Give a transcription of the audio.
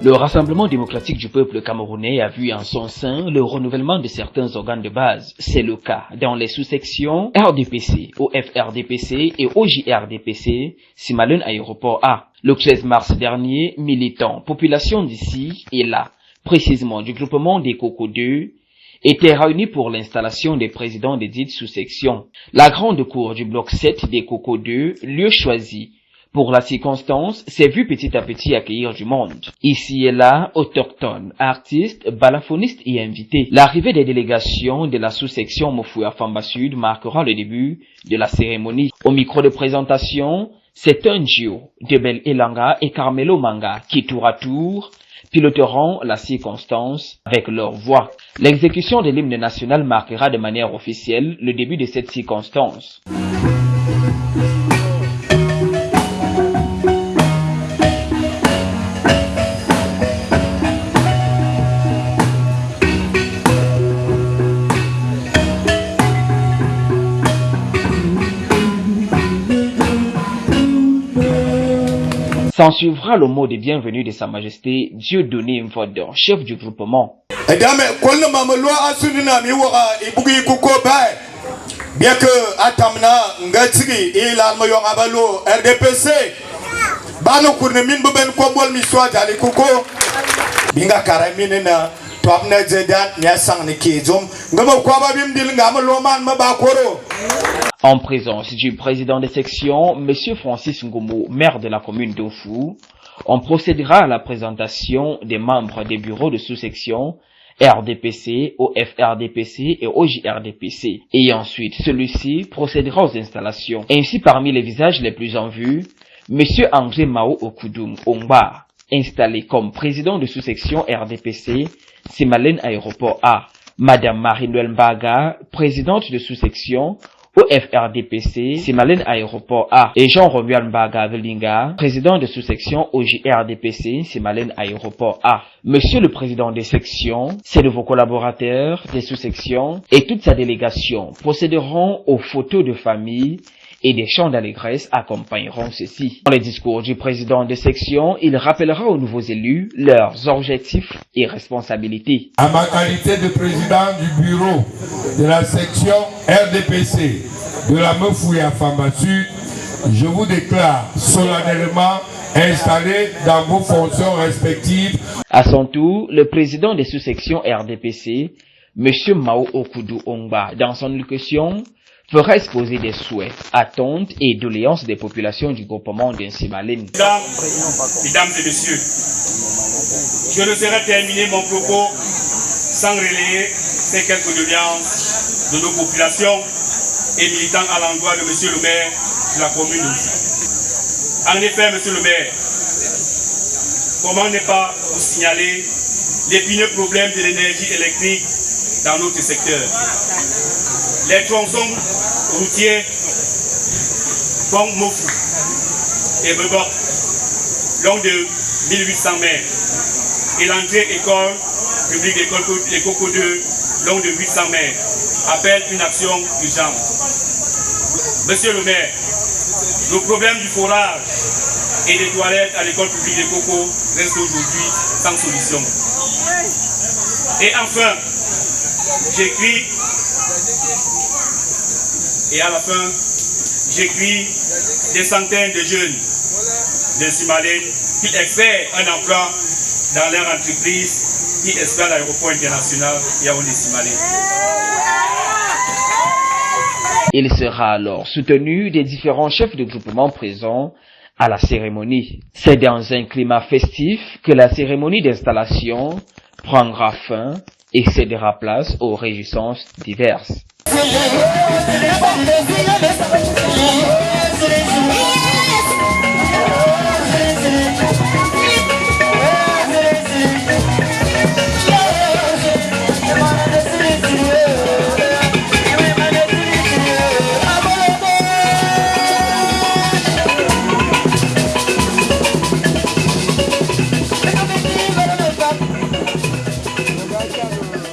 Le Rassemblement démocratique du peuple camerounais a vu en son sein le renouvellement de certains organes de base. C'est le cas dans les sous-sections RDPC, OFRDPC et OJRDPC, Simalène Aéroport A. Le 13 mars dernier, militants, population d'ici et là, précisément du groupement des Coco 2, étaient réunis pour l'installation des présidents des dites sous-sections. La grande cour du bloc 7 des Coco 2, lieu choisi pour la circonstance, s'est vu petit à petit accueillir du monde. Ici et là, autochtones, artistes, balafónistes et invités. L'arrivée des délégations de la sous-section Mofouya Famba Sud marquera le début de la cérémonie. Au micro de présentation, c'est un duo de Bel Elanga et Carmelo Manga qui tour à tour piloteront la circonstance avec leur voix. L'exécution de l'hymne national marquera de manière officielle le début de cette circonstance. S'en suivra le mot de bienvenue de Sa Majesté Dieudonné Mvodor, chef du groupement. Bien que Atamna Ngatigi et l'Almayon Abalo RDPC, Bano Kurnemin Buben Kobol Miswa Dali Koko, Binga Karaminena, Twabna Zedan, Niasang Nikizum, Ngamo Kwababim Dilingam Loman Mabakoro. En présence du président des sections, M. Francis Ngomo, maire de la commune d'Ofou, on procédera à la présentation des membres des bureaux de sous-section RDPC, OFRDPC et OJRDPC. Et ensuite, celui-ci procédera aux installations. Ainsi, parmi les visages les plus en vue, M. André Mao Okudum Ongba, installé comme président de sous-section RDPC, Simalène Aéroport A. Madame Marie-Noël Mbaga, présidente de sous-section OFRDPC, Simalène Aéroport A, et Jean-Romuald Mbaga Velinga, président de sous-section OJRDPC, Simalène Aéroport A. Monsieur le président des sections, ses de vos collaborateurs des sous-sections et toute sa délégation procéderont aux photos de famille et des chants d'allégresse accompagneront ceci. Dans les discours du président de section, il rappellera aux nouveaux élus leurs objectifs et responsabilités. À ma qualité de président du bureau de la section RDPC de la Mofouya Famba Sud, je vous déclare solennellement installé dans vos fonctions respectives. À son tour, le président des sous-sections RDPC, M. Mao Okudu Ongba, dans son allocution, fera exposer des souhaits, attentes et doléances des populations du groupement d'Insimalène. Mesdames et messieurs, je ne saurais terminer mon propos sans relayer ces quelques doléances de nos populations et militants à l'endroit de monsieur le maire de la commune d'Ofou. En effet, monsieur le maire, comment ne pas vous signaler l'épineux problème de l'énergie électrique dans notre secteur. Les tronçons routiers comme Mofou et Bebok, long de 1800 mètres, et l'entrée école publique des Coco 2, long de 800 mètres, appelle une action urgente. Monsieur le maire, le problème du forage et des toilettes à l'école publique des Coco reste aujourd'hui sans solution. Et enfin, j'écris, et à la fin, j'écris des centaines de jeunes de Simalène qui espèrent un emploi dans leur entreprise qui espère l'aéroport international Yaoundé-Simalène. Il sera alors soutenu des différents chefs de groupement présents à la cérémonie. C'est dans un climat festif que la cérémonie d'installation prendra fin et cédera place aux réjouissances diverses. faire